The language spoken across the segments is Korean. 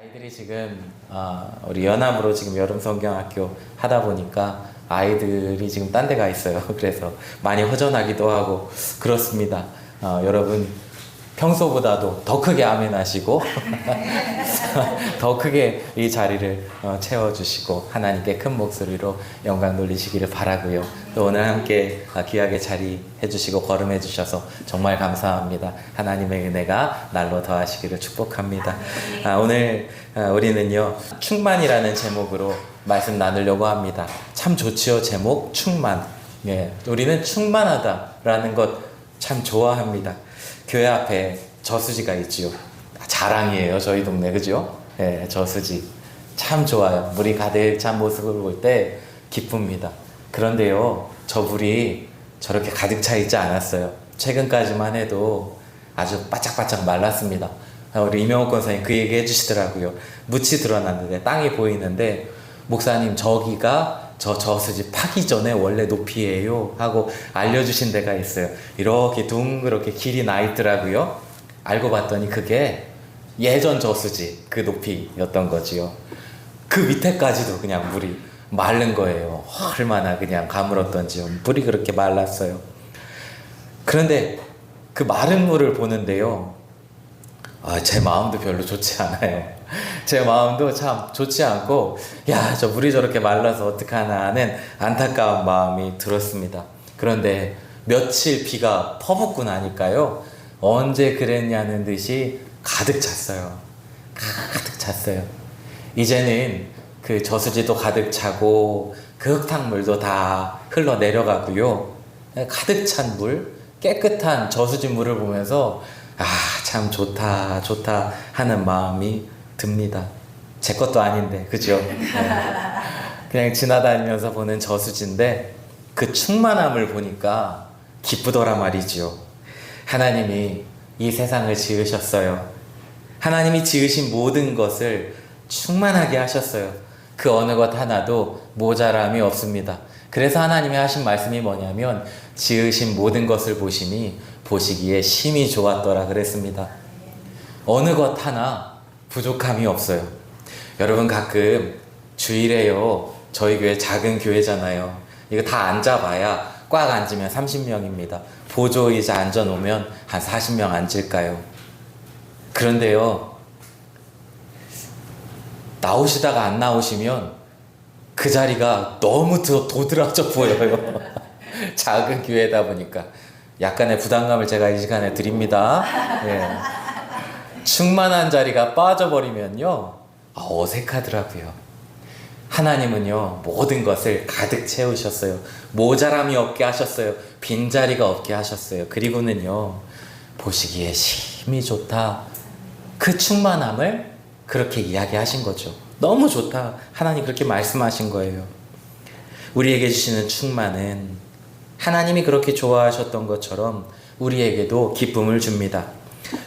아이들이 지금 우리 연합으로 지금 여름 성경학교 하다 보니까 아이들이 지금 딴 데 가 있어요. 그래서 많이 허전하기도 하고 그렇습니다. 여러분 평소보다도 더 크게 아멘 하시고 더 크게 이 자리를 채워주시고 하나님께 큰 목소리로 영광 돌리시기를 바라고요. 또 오늘 함께 귀하게 자리해 주시고 걸음해 주셔서 정말 감사합니다. 하나님의 은혜가 날로 더하시기를 축복합니다. 오늘 우리는요 충만이라는 제목으로 말씀 나누려고 합니다. 참 좋지요. 제목 충만. 예, 우리는 충만하다라는 것 참 좋아합니다. 교회 앞에 저수지가 있지요. 자랑이에요. 저희 동네 그죠? 예, 저수지 참 좋아요. 물이 가득 찬 모습을 볼 때 기쁩니다. 그런데요 저 물이 저렇게 가득 차 있지 않았어요. 최근까지만 해도 아주 바짝바짝 말랐습니다. 우리 이명옥 권사님 그 얘기 해주시더라고요. 묻이 드러났는데 땅이 보이는데 목사님 저기가 저 저수지 파기 전에 원래 높이에요 하고 알려주신 데가 있어요. 이렇게 둥그렇게 길이 나 있더라고요. 알고 봤더니 그게 예전 저수지 그 높이였던 거지요. 그 밑에까지도 그냥 물이 마른 거예요. 얼마나 그냥 가물었던지요. 물이 그렇게 말랐어요. 그런데 그 마른 물을 보는데요 제 마음도 별로 좋지 않아요. 제 마음도 참 좋지 않고 야, 저 물이 저렇게 말라서 어떡하나 하는 안타까운 마음이 들었습니다. 그런데 며칠 비가 퍼붓고 나니까요 언제 그랬냐는 듯이 가득 찼어요. 가득 찼어요. 이제는 그 저수지도 가득 차고 그 흙탕물도 다 흘러내려가고요. 가득 찬 물, 깨끗한 저수지 물을 보면서 참 좋다 좋다 하는 마음이 듭니다. 제 것도 아닌데 그죠? 그냥 지나다니면서 보는 저수지인데 그 충만함을 보니까 기쁘더라 말이죠. 하나님이 이 세상을 지으셨어요. 하나님이 지으신 모든 것을 충만하게 하셨어요. 그 어느 것 하나도 모자람이 없습니다. 그래서 하나님이 하신 말씀이 뭐냐면 지으신 모든 것을 보시니 보시기에 심히 좋았더라 그랬습니다. 어느 것 하나 부족함이 없어요. 여러분 가끔 주일에요 저희 교회 작은 교회잖아요. 이거 다 앉아봐야 꽉 앉으면 30명입니다. 보조의자 앉아놓으면 한 40명 앉을까요? 그런데요 나오시다가 안 나오시면 그 자리가 너무 도드라져 보여요. 작은 교회다 보니까 약간의 부담감을 제가 이 시간에 드립니다. 예. 충만한 자리가 빠져버리면요 어색하더라고요. 하나님은요 모든 것을 가득 채우셨어요. 모자람이 없게 하셨어요. 빈자리가 없게 하셨어요. 그리고는요 보시기에 심히 좋다. 그 충만함을 그렇게 이야기하신 거죠. 너무 좋다. 하나님 그렇게 말씀하신 거예요. 우리에게 주시는 충만은 하나님이 그렇게 좋아하셨던 것처럼 우리에게도 기쁨을 줍니다.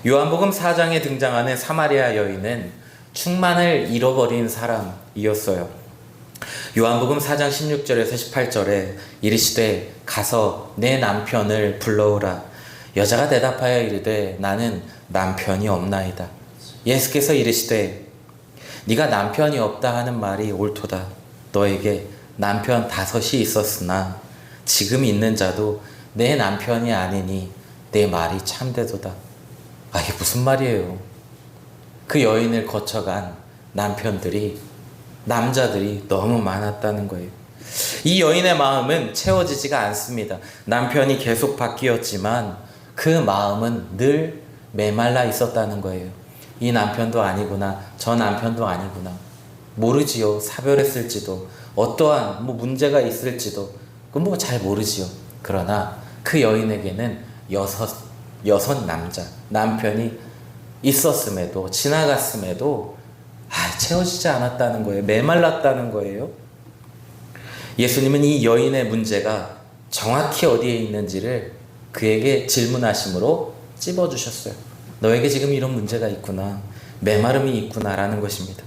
요한복음 4장에 등장하는 사마리아 여인은 충만을 잃어버린 사람이었어요. 요한복음 4장 16절에서 18절에 이르시되 가서 내 남편을 불러오라. 여자가 대답하여 이르되 나는 남편이 없나이다. 예수께서 이르시되 네가 남편이 없다 하는 말이 옳도다. 너에게 남편 5이 있었으나 지금 있는 자도 내 남편이 아니니 내 말이 참되도다. 이게 무슨 말이에요? 그 여인을 거쳐간 남편들이 남자들이 너무 많았다는 거예요. 이 여인의 마음은 채워지지가 않습니다. 남편이 계속 바뀌었지만 그 마음은 늘 메말라 있었다는 거예요. 이 남편도 아니구나, 저 남편도 아니구나. 모르지요. 사별했을지도 어떠한 문제가 있을지도 그건 잘 모르지요. 그러나 그 여인에게는 여섯 남편이 있었음에도 지나갔음에도 채워지지 않았다는 거예요. 메말랐다는 거예요. 예수님은 이 여인의 문제가 정확히 어디에 있는지를 그에게 질문하심으로 찝어주셨어요. 너에게 지금 이런 문제가 있구나, 메마름이 있구나 라는 것입니다.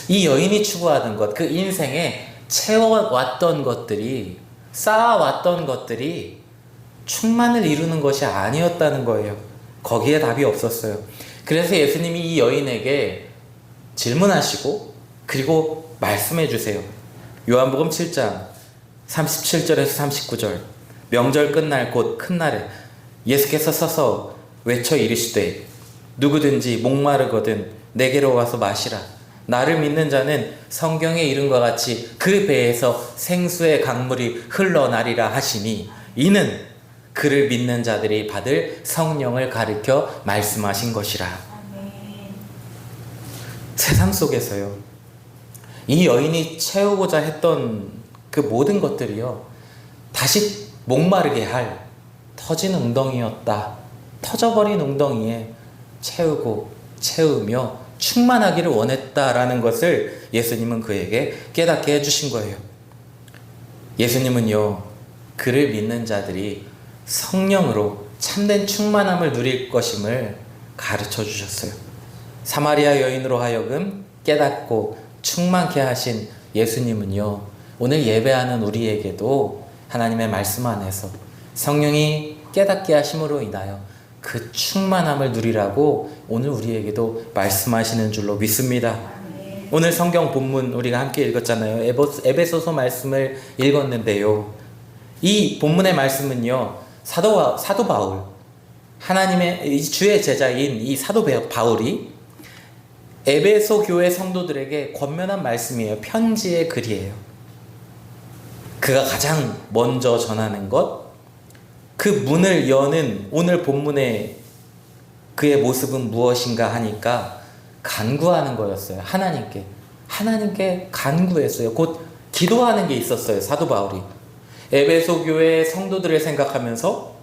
이 여인이 추구하던 것, 그 인생에 채워왔던 것들이, 쌓아왔던 것들이 충만을 이루는 것이 아니었다는 거예요. 거기에 답이 없었어요. 그래서 예수님이 이 여인에게 질문하시고 그리고 말씀해 주세요. 요한복음 7장 37절에서 39절, 명절 끝날 곧 큰 날에 예수께서 서서 외쳐 이르시되 누구든지 목마르거든 내게로 와서 마시라. 나를 믿는 자는 성경에 이른과 같이 그 배에서 생수의 강물이 흘러나리라 하시니 이는 그를 믿는 자들이 받을 성령을 가리켜 말씀하신 것이라. 세상 속에서요, 이 여인이 채우고자 했던 그 모든 것들이요, 다시 목마르게 할 터진 웅덩이였다. 터져버린 웅덩이에 채우며 충만하기를 원했다라는 것을 예수님은 그에게 깨닫게 해주신 거예요. 예수님은요, 그를 믿는 자들이 성령으로 참된 충만함을 누릴 것임을 가르쳐 주셨어요. 사마리아 여인으로 하여금 깨닫고 충만케 하신 예수님은요, 오늘 예배하는 우리에게도 하나님의 말씀 안에서 성령이 깨닫게 하심으로 인하여 그 충만함을 누리라고 오늘 우리에게도 말씀하시는 줄로 믿습니다. 오늘 성경 본문 우리가 함께 읽었잖아요. 에베소서 말씀을 읽었는데요, 이 본문의 말씀은요, 사도 바울, 하나님의 주의 제자인 이 사도 바울이 에베소 교회 성도들에게 권면한 말씀이에요. 편지의 글이에요. 그가 가장 먼저 전하는 것, 그 문을 여는 오늘 본문의 그의 모습은 무엇인가 하니까 간구하는 거였어요. 하나님께 간구했어요. 곧 기도하는 게 있었어요. 사도 바울이 에베소 교회 성도들을 생각하면서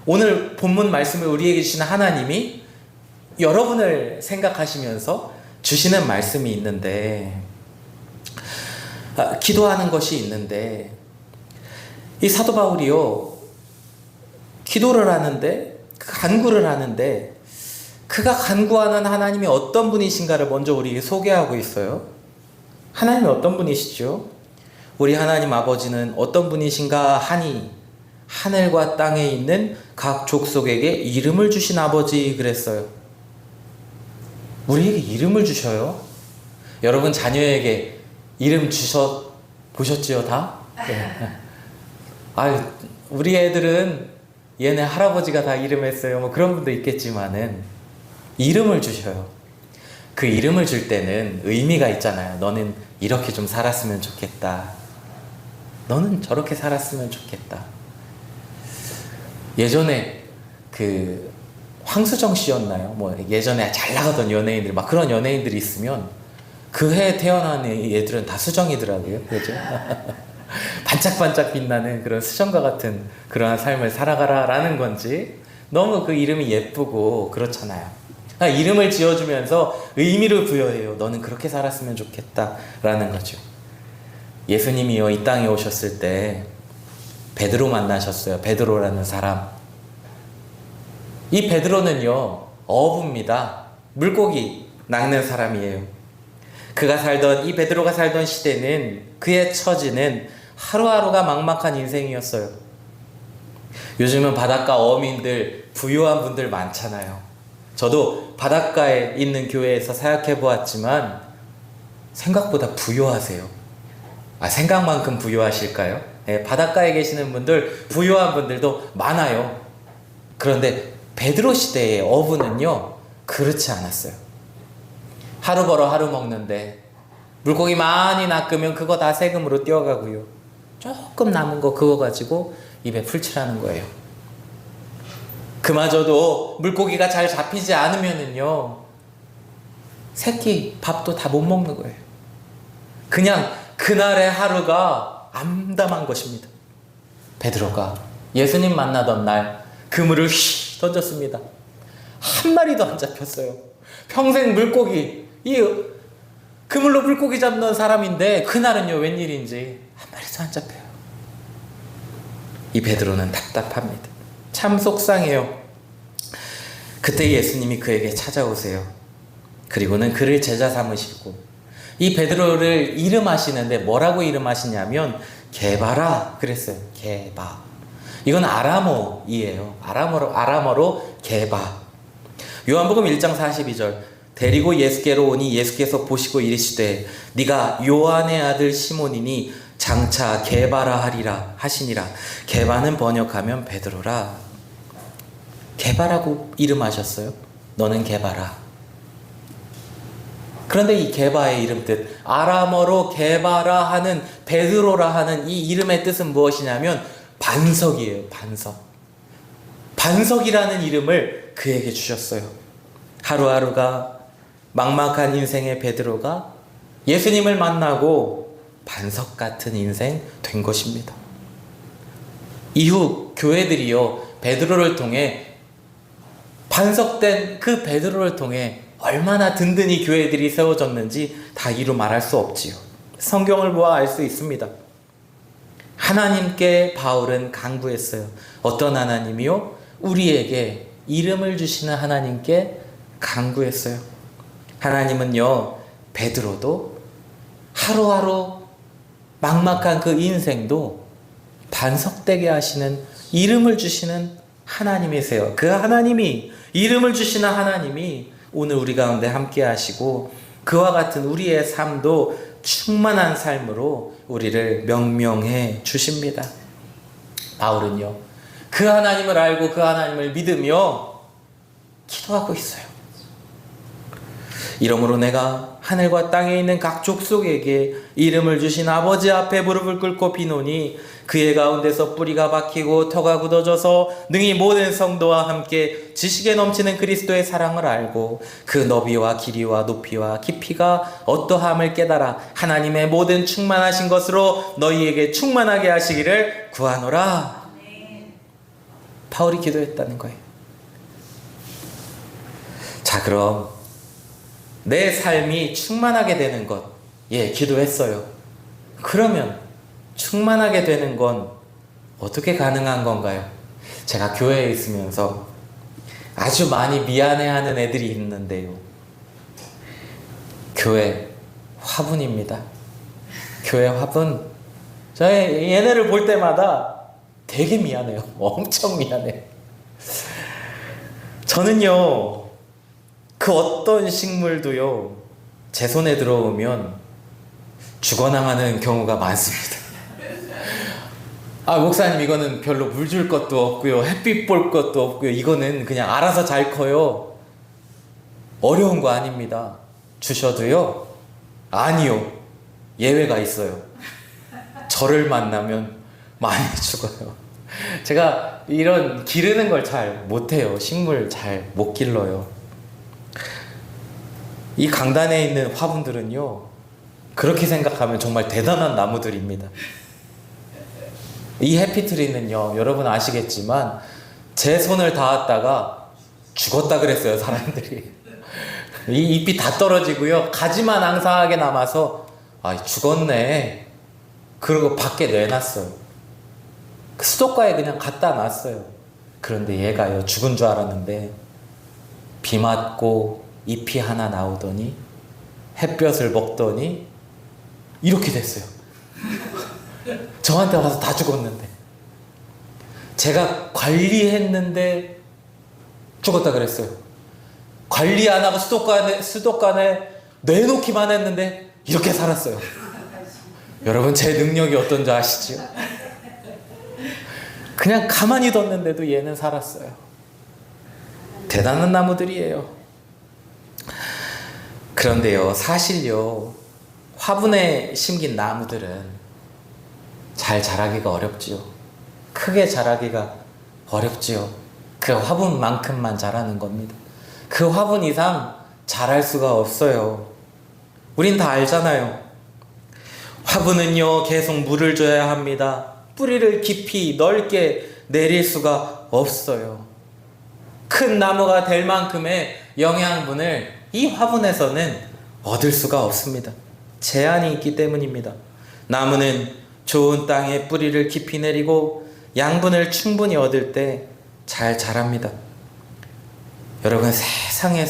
오늘 본문 말씀을 우리에게 주시는 하나님이 여러분을 생각하시면서 주시는 말씀이 있는데, 기도하는 것이 있는데, 이 사도 바울이요, 기도를 하는데, 간구를 하는데, 그가 간구하는 하나님이 어떤 분이신가를 먼저 우리에게 소개하고 있어요. 하나님이 어떤 분이시죠? 우리 하나님 아버지는 어떤 분이신가 하니 하늘과 땅에 있는 각 족속에게 이름을 주신 아버지 그랬어요. 우리에게 이름을 주셔요. 여러분 자녀에게 이름 보셨지요 다? 네. 우리 애들은 얘네 할아버지가 다 이름했어요. 뭐 그런 분도 있겠지만은 이름을 주셔요. 그 이름을 줄 때는 의미가 있잖아요. 너는 이렇게 좀 살았으면 좋겠다. 너는 저렇게 살았으면 좋겠다. 예전에 그 황수정 씨였나요? 뭐 예전에 잘 나가던 연예인들, 막 그런 연예인들이 있으면 그 해에 태어난 얘들은 다 수정이더라고요. 그죠? 반짝반짝 빛나는 그런 수정과 같은 그러한 삶을 살아가라라는 건지 너무 그 이름이 예쁘고 그렇잖아요. 이름을 지어주면서 의미를 부여해요. 너는 그렇게 살았으면 좋겠다라는 거죠. 예수님이요, 이 땅에 오셨을 때 베드로 만나셨어요. 베드로라는 사람. 이 베드로는요, 어부입니다. 물고기 낚는 사람이에요. 이 베드로가 살던 시대는, 그의 처지는 하루하루가 막막한 인생이었어요. 요즘은 바닷가 어민들, 부유한 분들 많잖아요. 저도 바닷가에 있는 교회에서 사역해 보았지만 생각보다 부유하세요. 생각만큼 부유하실까요? 네, 바닷가에 계시는 분들, 부유한 분들도 많아요. 그런데 베드로 시대의 어부는요, 그렇지 않았어요. 하루 벌어 하루 먹는데 물고기 많이 낚으면 그거 다 세금으로 떼어가고요, 조금 남은 거 그거 가지고 입에 풀칠하는 거예요. 그마저도 물고기가 잘 잡히지 않으면은요, 새끼 밥도 다 못 먹는 거예요. 그냥 그날의 하루가 암담한 것입니다. 베드로가 예수님 만나던 날 그물을 휙 던졌습니다. 한 마리도 안 잡혔어요. 평생 물고기, 이 그물로 물고기 잡는 사람인데 그날은요, 웬일인지 한 마리도 안 잡혀요. 이 베드로는 답답합니다. 참 속상해요. 그때 예수님이 그에게 찾아오세요. 그리고는 그를 제자 삼으시고 이 베드로를 이름하시는데 뭐라고 이름하시냐면 게바라 그랬어요. 게바. 이건 아람어이에요. 아람어로 게바. 요한복음 1장 42절. 데리고 예수께로 오니 예수께서 보시고 이르시되 네가 요한의 아들 시몬이니 장차 게바라 하리라 하시니라. 게바는 번역하면 베드로라. 게바라고 이름하셨어요. 너는 게바라. 그런데 이 게바의 이름 뜻, 아람어로 게바라 하는, 베드로라 하는 이 이름의 뜻은 무엇이냐면 반석이에요. 반석. 반석이라는 이름을 그에게 주셨어요. 하루하루가 막막한 인생의 베드로가 예수님을 만나고 반석 같은 인생 된 것입니다. 이후 교회들이요, 베드로를 통해, 반석된 그 베드로를 통해 얼마나 든든히 교회들이 세워졌는지 다 이루 말할 수 없지요. 성경을 보아 알 수 있습니다. 하나님께 바울은 간구했어요. 어떤 하나님이요? 우리에게 이름을 주시는 하나님께 간구했어요. 하나님은요, 베드로도 하루하루 막막한 그 인생도 반석되게 하시는, 이름을 주시는 하나님이세요. 그 하나님이, 이름을 주시는 하나님이 오늘 우리 가운데 함께 하시고 그와 같은 우리의 삶도 충만한 삶으로 우리를 명명해 주십니다. 바울은요, 그 하나님을 알고 그 하나님을 믿으며 기도하고 있어요. 이러므로 내가 하늘과 땅에 있는 각 족속에게 이름을 주신 아버지 앞에 무릎을 꿇고 비노니 그의 가운데서 뿌리가 박히고 터가 굳어져서 능히 모든 성도와 함께 지식에 넘치는 그리스도의 사랑을 알고 그 너비와 길이와 높이와 깊이가 어떠함을 깨달아 하나님의 모든 충만하신 것으로 너희에게 충만하게 하시기를 구하노라. 바울이 기도했다는 거예요. 자, 그럼 내 삶이 충만하게 되는 것, 기도했어요. 그러면 충만하게 되는 건 어떻게 가능한 건가요? 제가 교회에 있으면서 아주 많이 미안해하는 애들이 있는데요. 교회 화분입니다. 교회 화분. 얘네를 볼 때마다 되게 미안해요. 엄청 미안해요. 저는요, 그 어떤 식물도요, 제 손에 들어오면 죽어나가는 경우가 많습니다. 목사님, 이거는 별로 물 줄 것도 없고요, 햇빛 볼 것도 없고요, 이거는 그냥 알아서 잘 커요. 어려운 거 아닙니다. 주셔도요, 아니요, 예외가 있어요. 저를 만나면 많이 죽어요. 제가 이런 기르는 걸 잘 못해요. 식물 잘 못 길러요. 이 강단에 있는 화분들은요, 그렇게 생각하면 정말 대단한 나무들입니다. 이 해피트리는요, 여러분 아시겠지만 제 손을 닿았다가 죽었다 그랬어요, 사람들이. 이 잎이 다 떨어지고요, 가지만 앙상하게 남아서 죽었네, 그러고 밖에 내놨어요. 수도가에 그냥 갖다 놨어요. 그런데 얘가요, 죽은 줄 알았는데 비 맞고 잎이 하나 나오더니 햇볕을 먹더니 이렇게 됐어요. 저한테 와서 다 죽었는데, 제가 관리했는데 죽었다 그랬어요. 관리 안 하고 수도관에 내놓기만 했는데 이렇게 살았어요. 여러분, 제 능력이 어떤지 아시죠? 그냥 가만히 뒀는데도 얘는 살았어요. 대단한 나무들이에요. 그런데요, 사실요, 화분에 심긴 나무들은 잘 자라기가 어렵지요. 크게 자라기가 어렵지요. 그 화분만큼만 자라는 겁니다. 그 화분 이상 자랄 수가 없어요. 우린 다 알잖아요. 화분은요, 계속 물을 줘야 합니다. 뿌리를 깊이 넓게 내릴 수가 없어요. 큰 나무가 될 만큼의 영양분을 이 화분에서는 얻을 수가 없습니다. 제한이 있기 때문입니다. 나무는 좋은 땅에 뿌리를 깊이 내리고 양분을 충분히 얻을 때 잘 자랍니다. 여러분, 세상에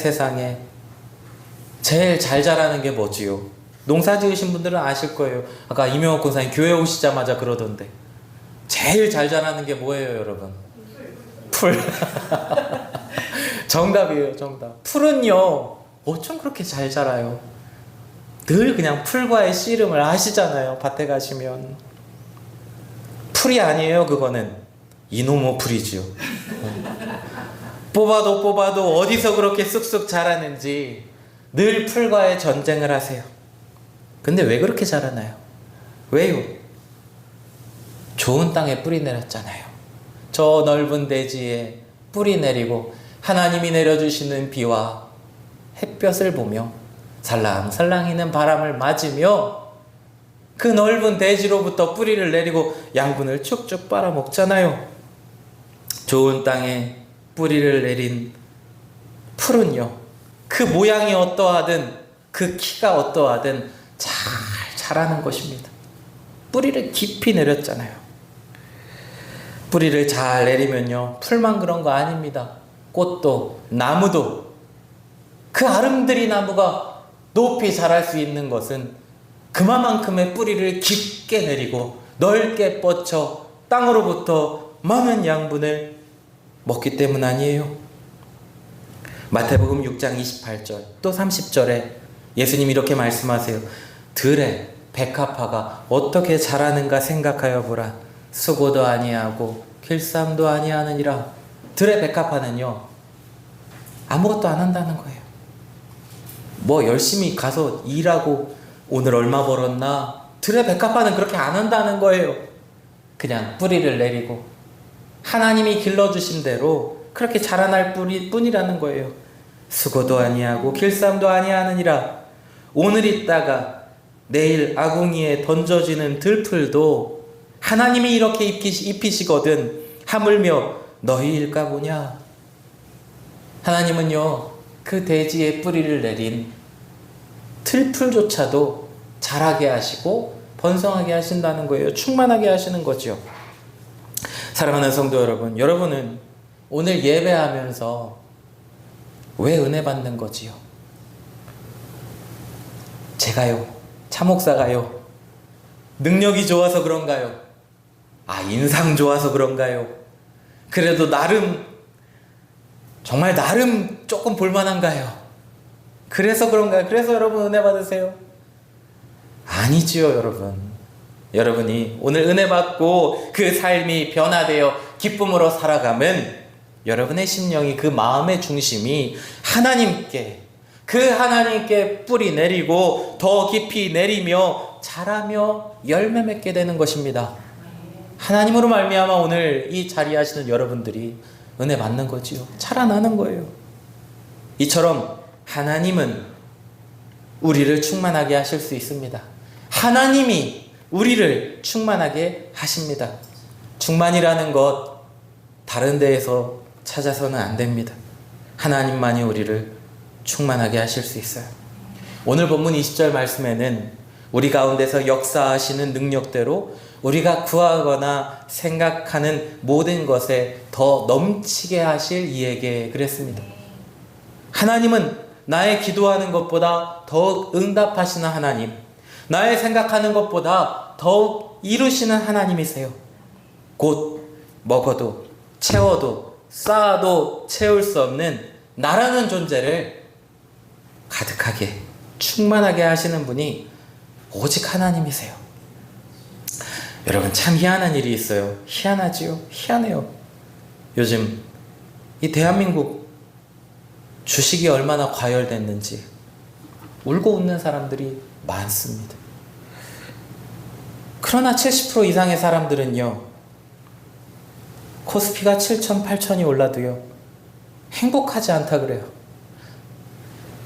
제일 잘 자라는 게 뭐지요? 농사 지으신 분들은 아실 거예요. 아까 이명옥 권사님 교회 오시자마자 그러던데, 제일 잘 자라는 게 뭐예요, 여러분? 풀. 정답이에요, 정답. 풀은요, 어쩜 그렇게 잘 자라요? 늘 그냥 풀과의 씨름을 하시잖아요. 밭에 가시면. 풀이 아니에요. 그거는 이노모 풀이지요. 뽑아도 어디서 그렇게 쑥쑥 자라는지 늘 풀과의 전쟁을 하세요. 근데 왜 그렇게 자라나요? 왜요? 좋은 땅에 뿌리 내렸잖아요. 저 넓은 대지에 뿌리 내리고 하나님이 내려주시는 비와 햇볕을 보며 살랑살랑이는 바람을 맞으며 그 넓은 대지로부터 뿌리를 내리고 양분을 쭉쭉 빨아먹잖아요. 좋은 땅에 뿌리를 내린 풀은요, 그 모양이 어떠하든 그 키가 어떠하든 잘 자라는 것입니다. 뿌리를 깊이 내렸잖아요. 뿌리를 잘 내리면요, 풀만 그런 거 아닙니다. 꽃도 나무도, 그 아름드리 나무가 높이 자랄 수 있는 것은 그만큼의 뿌리를 깊게 내리고 넓게 뻗쳐 땅으로부터 많은 양분을 먹기 때문 아니에요. 마태복음 6장 28절 또 30절에 예수님 이렇게 말씀하세요. 들에 백합화가 어떻게 자라는가 생각하여 보라. 수고도 아니하고 길쌈도 아니하느니라. 들의 백합화는요, 아무것도 안 한다는 거예요. 뭐 열심히 가서 일하고 오늘 얼마 벌었나? 들의 백합화는 그렇게 안 한다는 거예요. 그냥 뿌리를 내리고 하나님이 길러주신 대로 그렇게 자라날 뿐이라는 거예요. 수고도 아니하고 길쌈도 아니하느니라. 오늘 있다가 내일 아궁이에 던져지는 들풀도 하나님이 이렇게 입히시거든 하물며 너희일까 보냐. 하나님은요, 그 대지에 뿌리를 내린 들풀조차도 자라게 하시고 번성하게 하신다는 거예요. 충만하게 하시는 거죠. 사랑하는 성도 여러분, 여러분은 오늘 예배하면서 왜 은혜 받는 거지요? 제가요, 차목사가요, 능력이 좋아서 그런가요? 인상 좋아서 그런가요? 그래도 정말 나름 조금 볼만한가요? 그래서 그런가요? 그래서 여러분 은혜 받으세요? 아니지요, 여러분. 여러분이 오늘 은혜 받고 그 삶이 변화되어 기쁨으로 살아가면 여러분의 심령이, 그 마음의 중심이 하나님께 뿌리 내리고 더 깊이 내리며 자라며 열매 맺게 되는 것입니다. 하나님으로 말미암아 오늘 이 자리에 하시는 여러분들이 은혜 받는 거지요. 자라나는 거예요. 이처럼 하나님은 우리를 충만하게 하실 수 있습니다. 하나님이 우리를 충만하게 하십니다. 충만이라는 것 다른 데에서 찾아서는 안 됩니다. 하나님만이 우리를 충만하게 하실 수 있어요. 오늘 본문 20절 말씀에는 우리 가운데서 역사하시는 능력대로 우리가 구하거나 생각하는 모든 것에 더 넘치게 하실 이에게 그랬습니다. 하나님은 나의 기도하는 것보다 더욱 응답하시는 하나님, 나의 생각하는 것보다 더욱 이루시는 하나님이세요. 곧 먹어도 채워도 쌓아도 채울 수 없는 나라는 존재를 가득하게 충만하게 하시는 분이 오직 하나님이세요. 여러분, 참 희한한 일이 있어요. 희한하지요? 희한해요. 요즘 이 대한민국 주식이 얼마나 과열됐는지 울고 웃는 사람들이 많습니다. 그러나 70% 이상의 사람들은요, 코스피가 7천, 8천이 올라도요, 행복하지 않다 그래요.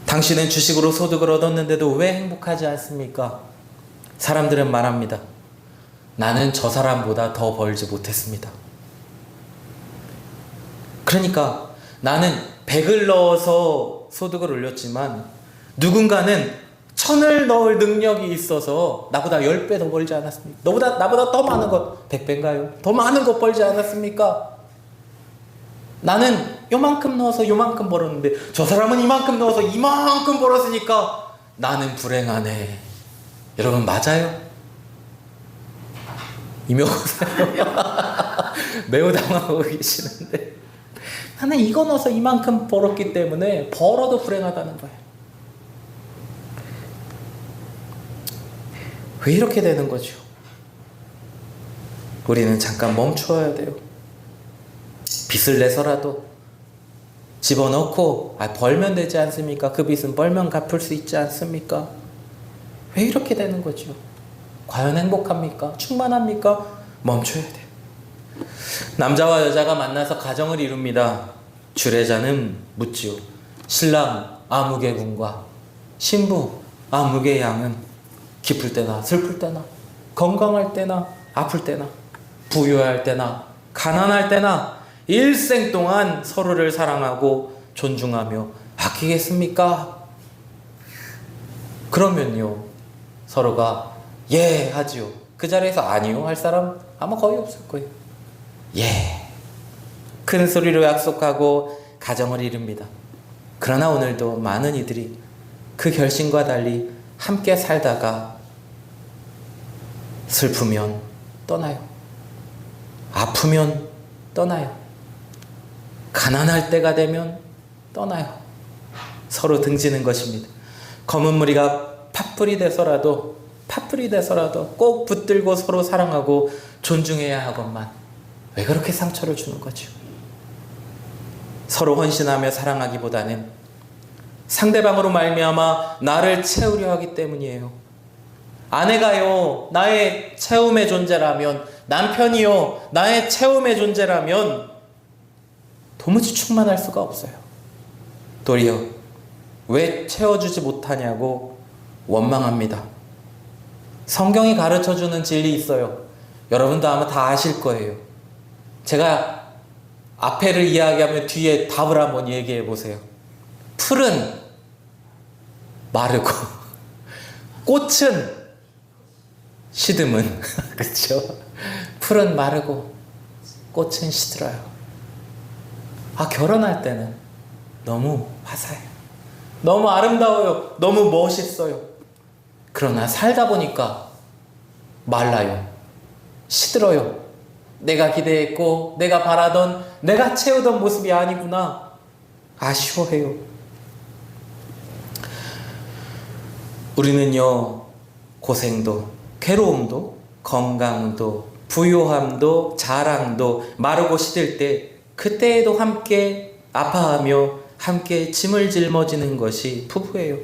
당신은 주식으로 소득을 얻었는데도 왜 행복하지 않습니까? 사람들은 말합니다. 나는 저 사람보다 더 벌지 못했습니다. 그러니까 나는 100을 넣어서 소득을 올렸지만 누군가는 1000을 넣을 능력이 있어서 나보다 10배 더 벌지 않았습니까? 나보다 더 많은 것, 100배인가요? 더 많은 것 벌지 않았습니까? 나는 요만큼 넣어서 요만큼 벌었는데 저 사람은 이만큼 넣어서 이만큼 벌었으니까 나는 불행하네. 여러분, 맞아요? 임용사요 매우 당황하고 계시는데, 나는 이거 넣어서 이만큼 벌었기 때문에 벌어도 불행하다는 거예요. 왜 이렇게 되는 거죠? 우리는 잠깐 멈춰야 돼요. 빚을 내서라도 집어넣고 벌면 되지 않습니까? 그 빚은 벌면 갚을 수 있지 않습니까? 왜 이렇게 되는 거죠? 과연 행복합니까? 충만합니까? 멈춰야 돼요. 남자와 여자가 만나서 가정을 이룹니다. 주례자는 묻지요. 신랑 아무개 군과 신부 아무개 양은 기쁠 때나 슬플 때나 건강할 때나 아플 때나 부유할 때나 가난할 때나 일생 동안 서로를 사랑하고 존중하며 아끼겠습니까? 그러면요, 서로가 예 하지요. 그 자리에서 아니요 할 사람 아마 거의 없을 거예요. 예, 큰 소리로 약속하고 가정을 이룹니다. 그러나 오늘도 많은 이들이 그 결심과 달리 함께 살다가 슬프면 떠나요. 아프면 떠나요. 가난할 때가 되면 떠나요. 서로 등지는 것입니다. 검은 무리가 팥불이 돼서라도 꼭 붙들고 서로 사랑하고 존중해야 하건만 왜 그렇게 상처를 주는 거죠? 서로 헌신하며 사랑하기보다는 상대방으로 말미암아 나를 채우려 하기 때문이에요. 아내가요 나의 채움의 존재라면, 남편이요 나의 채움의 존재라면 도무지 충만할 수가 없어요. 도리어 왜 채워주지 못하냐고 원망합니다. 성경이 가르쳐주는 진리 있어요. 여러분도 아마 다 아실 거예요. 제가 앞에를 이야기하면 뒤에 답을 한번 얘기해 보세요. 풀은 마르고 꽃은 시듬은 그렇죠? 풀은 마르고 꽃은 시들어요. 결혼할 때는 너무 화사해요. 너무 아름다워요. 너무 멋있어요. 그러나 살다 보니까 말라요. 시들어요. 내가 기대했고 내가 바라던 내가 채우던 모습이 아니구나. 아쉬워해요. 우리는요 고생도 괴로움도 건강도 부요함도 자랑도 마르고 시들 때 그때에도 함께 아파하며 함께 짐을 짊어지는 것이 부부예요.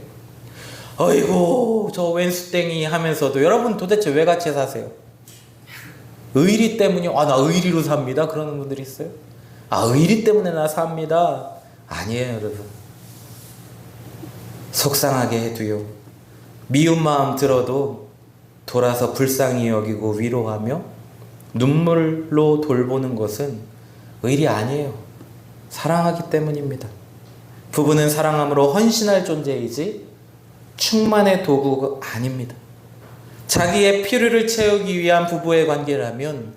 어이구 저 웬수땡이 하면서도 여러분 도대체 왜 같이 사세요? 의리 때문이요? 나 의리로 삽니다. 그러는 분들이 있어요. 의리 때문에 나 삽니다. 아니에요 여러분. 속상하게 해도요 미운 마음 들어도 돌아서 불쌍히 여기고 위로하며 눈물로 돌보는 것은 의리 아니에요. 사랑하기 때문입니다. 부부는 사랑함으로 헌신할 존재이지 충만의 도구가 아닙니다. 자기의 필요를 채우기 위한 부부의 관계라면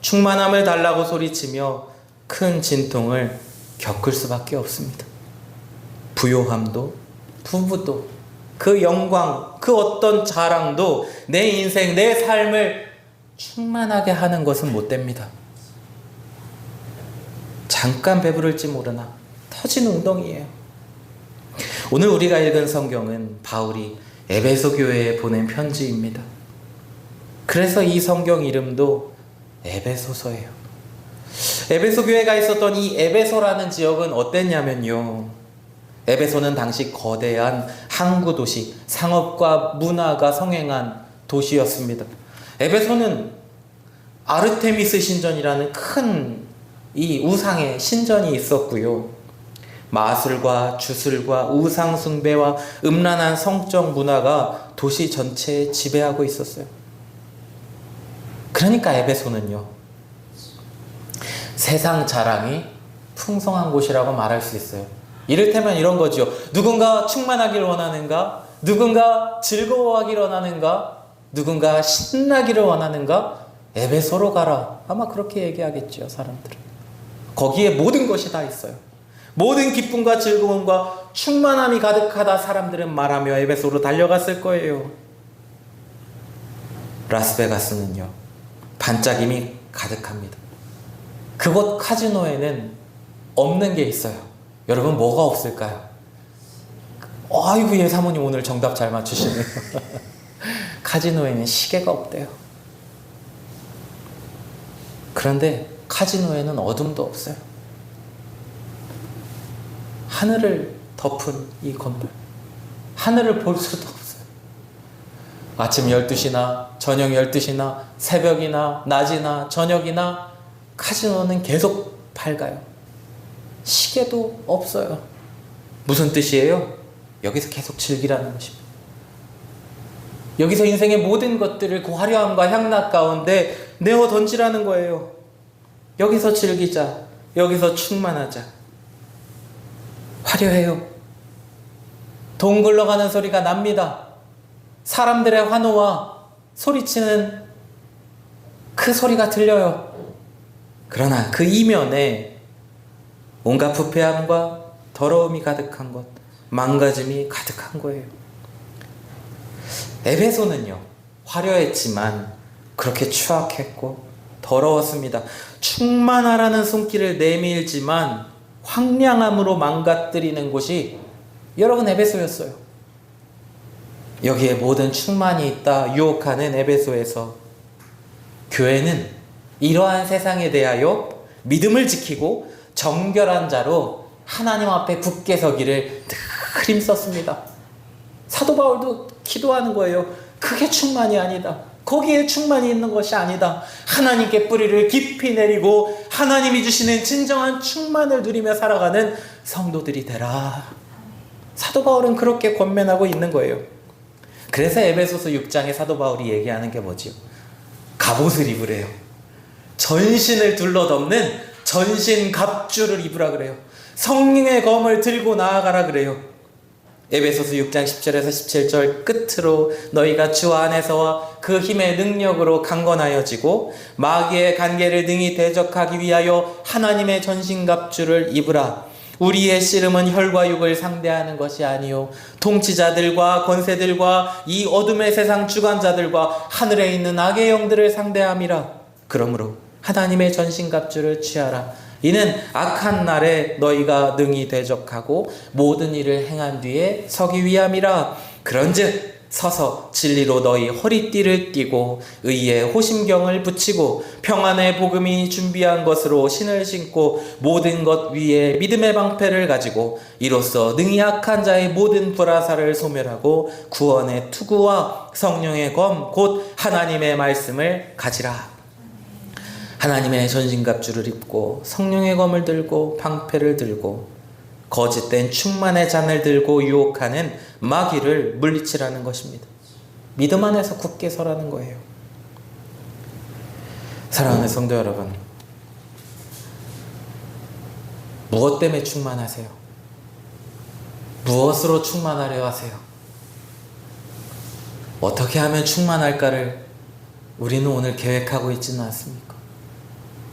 충만함을 달라고 소리치며 큰 진통을 겪을 수밖에 없습니다. 부요함도 부부도 그 영광, 그 어떤 자랑도 내 인생, 내 삶을 충만하게 하는 것은 못 됩니다. 잠깐 배부를지 모르나 터진 웅덩이에요. 오늘 우리가 읽은 성경은 바울이 에베소 교회에 보낸 편지입니다. 그래서 이 성경 이름도 에베소서예요. 에베소 교회가 있었던 이 에베소라는 지역은 어땠냐면요, 에베소는 당시 거대한 항구 도시, 상업과 문화가 성행한 도시였습니다. 에베소는 아르테미스 신전이라는 큰 이 우상의 신전이 있었고요. 마술과 주술과 우상 숭배와 음란한 성적 문화가 도시 전체에 지배하고 있었어요. 그러니까 에베소는요, 세상 자랑이 풍성한 곳이라고 말할 수 있어요. 이를테면 이런 거죠. 누군가 충만하기를 원하는가? 누군가 즐거워하기를 원하는가? 누군가 신나기를 원하는가? 에베소로 가라. 아마 그렇게 얘기하겠죠, 사람들은. 거기에 모든 것이 다 있어요. 모든 기쁨과 즐거움과 충만함이 가득하다 사람들은 말하며 에베소로 달려갔을 거예요. 라스베가스는요, 반짝임이 가득합니다. 그곳 카지노에는 없는 게 있어요. 여러분, 뭐가 없을까요? 아이고, 예 사모님 오늘 정답 잘 맞추시네요. 카지노에는 시계가 없대요. 그런데 카지노에는 어둠도 없어요. 하늘을 덮은 이 건물, 하늘을 볼 수도 없어요. 아침 12시나 저녁 12시나 새벽이나 낮이나 저녁이나 카지노는 계속 밝아요. 시계도 없어요. 무슨 뜻이에요? 여기서 계속 즐기라는 것입니다. 여기서 인생의 모든 것들을 그 화려함과 향락 가운데 내어 던지라는 거예요. 여기서 즐기자. 여기서 충만하자. 화려해요. 돈 굴러가는 소리가 납니다. 사람들의 환호와 소리치는 그 소리가 들려요. 그러나 그 이면에 온갖 부패함과 더러움이 가득한 것, 망가짐이 가득한 거예요. 에베소는요, 화려했지만 그렇게 추악했고 더러웠습니다. 충만하라는 손길을 내밀지만 황량함으로 망가뜨리는 곳이 여러분 에베소였어요. 여기에 모든 충만이 있다 유혹하는 에베소에서 교회는 이러한 세상에 대하여 믿음을 지키고 정결한 자로 하나님 앞에 굳게 서기를 늘 힘썼습니다. 사도 바울도 기도하는 거예요. 그게 충만이 아니다. 거기에 충만이 있는 것이 아니다. 하나님께 뿌리를 깊이 내리고 하나님이 주시는 진정한 충만을 누리며 살아가는 성도들이 되라. 사도 바울은 그렇게 권면하고 있는 거예요. 그래서 에베소서 6장에 사도 바울이 얘기하는 게 뭐지요? 갑옷을 입으래요. 전신을 둘러덮는 전신 갑주를 입으라 그래요. 성령의 검을 들고 나아가라 그래요. 에베소서 6장 10절에서 17절 끝으로 너희가 주 안에서와 그 힘의 능력으로 강건하여지고 마귀의 간계를 능히 대적하기 위하여 하나님의 전신갑주를 입으라. 우리의 씨름은 혈과 육을 상대하는 것이 아니요 통치자들과 권세들과 이 어둠의 세상 주관자들과 하늘에 있는 악의 영들을 상대함이라. 그러므로 하나님의 전신갑주를 취하라. 이는 악한 날에 너희가 능히 대적하고 모든 일을 행한 뒤에 서기 위함이라. 그런즉 서서 진리로 너희 허리띠를 띠고 의의 호심경을 붙이고 평안의 복음이 준비한 것으로 신을 신고 모든 것 위에 믿음의 방패를 가지고 이로써 능히 악한 자의 모든 불화살을 소멸하고 구원의 투구와 성령의 검 곧 하나님의 말씀을 가지라. 하나님의 전신갑주를 입고 성령의 검을 들고 방패를 들고 거짓된 충만의 잔을 들고 유혹하는 마귀를 물리치라는 것입니다. 믿음 안에서 굳게 서라는 거예요. 사랑하는 성도 여러분, 무엇 때문에 충만하세요? 무엇으로 충만하려 하세요? 어떻게 하면 충만할까를 우리는 오늘 계획하고 있지는 않습니까?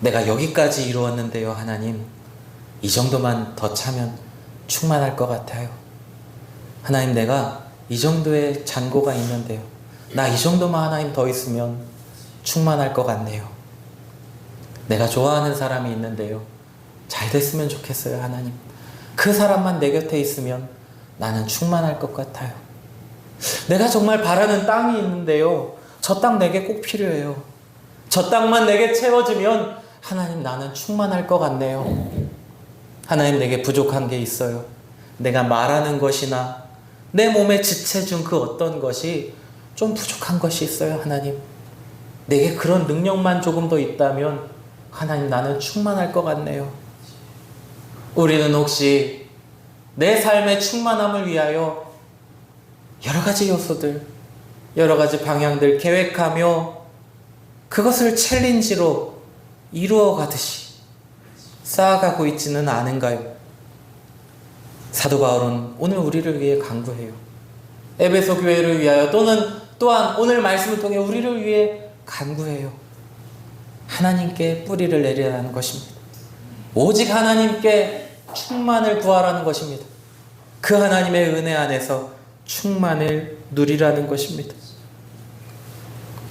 내가 여기까지 이루었는데요, 하나님. 이 정도만 더 차면 충만할 것 같아요. 하나님, 내가 이 정도의 잔고가 있는데요. 나 이 정도만 하나님 더 있으면 충만할 것 같네요. 내가 좋아하는 사람이 있는데요. 잘 됐으면 좋겠어요, 하나님. 그 사람만 내 곁에 있으면 나는 충만할 것 같아요. 내가 정말 바라는 땅이 있는데요. 저 땅 내게 꼭 필요해요. 저 땅만 내게 채워지면 하나님 나는 충만할 것 같네요. 하나님, 내게 부족한 게 있어요. 내가 말하는 것이나 내 몸에 지체준 그 어떤 것이 좀 부족한 것이 있어요, 하나님. 내게 그런 능력만 조금 더 있다면 하나님 나는 충만할 것 같네요. 우리는 혹시 내 삶의 충만함을 위하여 여러 가지 요소들, 여러 가지 방향들 계획하며 그것을 챌린지로 이루어가듯이 쌓아가고 있지는 않은가요? 사도 바울은 오늘 우리를 위해 간구해요. 에베소 교회를 위하여 또한 오늘 말씀을 통해 우리를 위해 간구해요. 하나님께 뿌리를 내리라는 것입니다. 오직 하나님께 충만을 구하라는 것입니다. 그 하나님의 은혜 안에서 충만을 누리라는 것입니다.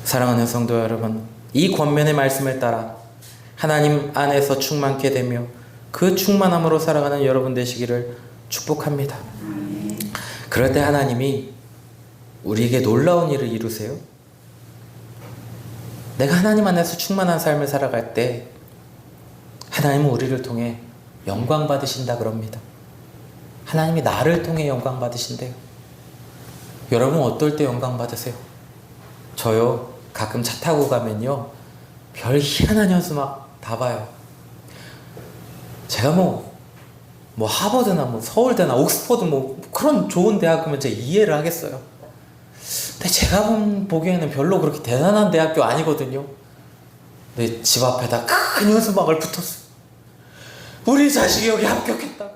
사랑하는 성도 여러분, 이 권면의 말씀을 따라 하나님 안에서 충만케 되며 그 충만함으로 살아가는 여러분 되시기를 축복합니다. 그럴 때 하나님이 우리에게 놀라운 일을 이루세요. 내가 하나님 안에서 충만한 삶을 살아갈 때 하나님은 우리를 통해 영광 받으신다 그럽니다. 하나님이 나를 통해 영광 받으신대요. 여러분 어떨 때 영광 받으세요? 저요, 가끔 차 타고 가면요, 별 희한한 현수막 다 봐요. 제가 하버드나 서울대나 옥스퍼드 그런 좋은 대학교면 제가 이해를 하겠어요. 근데 제가 보기에는 별로 그렇게 대단한 대학교 아니거든요. 근데 집 앞에다 큰 현수막을 붙었어요. 우리 자식이 여기 합격했다고,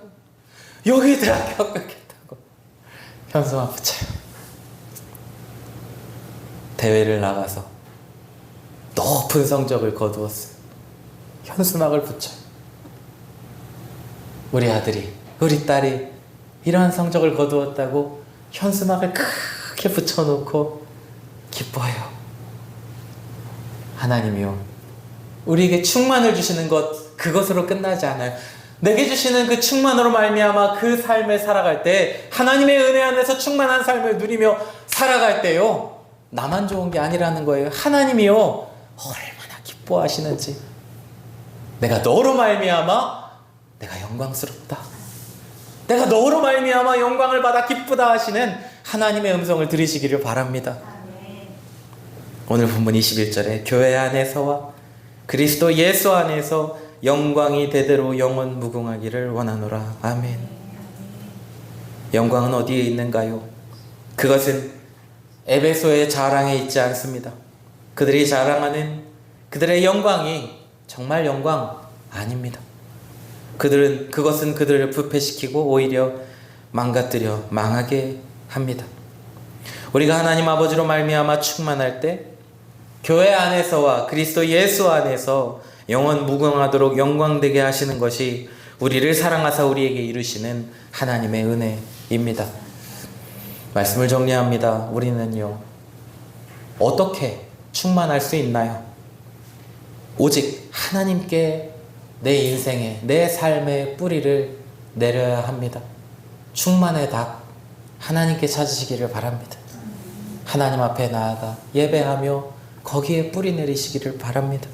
여기 대학교 합격했다고 현수막 붙여요. 대회를 나가서 높은 성적을 거두었어요. 현수막을 붙여요. 우리 아들이, 우리 딸이 이러한 성적을 거두었다고 현수막을 크게 붙여놓고 기뻐해요. 하나님이요, 우리에게 충만을 주시는 것, 그것으로 끝나지 않아요. 내게 주시는 그 충만으로 말미암아 그 삶을 살아갈 때, 하나님의 은혜 안에서 충만한 삶을 누리며 살아갈 때요, 나만 좋은 게 아니라는 거예요. 하나님이요, 얼마나 기뻐하시는지. 내가 너로 말미암아 내가 영광스럽다, 내가 너로 말미암아 영광을 받아 기쁘다 하시는 하나님의 음성을 들으시기를 바랍니다. 오늘 본문 21절에 교회 안에서와 그리스도 예수 안에서 영광이 대대로 영원 무궁하기를 원하노라. 아멘. 영광은 어디에 있는가요? 그것은 에베소의 자랑에 있지 않습니다. 그들이 자랑하는 그들의 영광이 정말 영광 아닙니다. 그것은 그들을 부패시키고 오히려 망가뜨려 망하게 합니다. 우리가 하나님 아버지로 말미암아 충만할 때 교회 안에서와 그리스도 예수 안에서 영원 무궁하도록 영광되게 하시는 것이 우리를 사랑하사 우리에게 이루시는 하나님의 은혜입니다. 말씀을 정리합니다. 우리는요, 어떻게 충만할 수 있나요? 오직 하나님께 내 인생에, 내 삶의 뿌리를 내려야 합니다. 충만의 닭, 하나님께 찾으시기를 바랍니다. 하나님 앞에 나아가 예배하며 거기에 뿌리 내리시기를 바랍니다.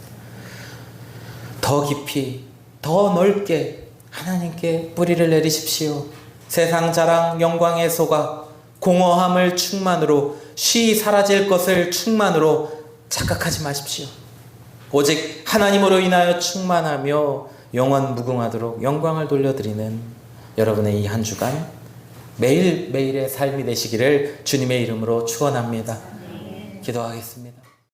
더 깊이, 더 넓게 하나님께 뿌리를 내리십시오. 세상 자랑, 영광에 속아 공허함을 충만으로, 쉬 사라질 것을 충만으로 착각하지 마십시오. 오직 하나님으로 인하여 충만하며 영원 무궁하도록 영광을 돌려드리는 여러분의 이 한 주간 매일매일의 삶이 되시기를 주님의 이름으로 축원합니다. 기도하겠습니다.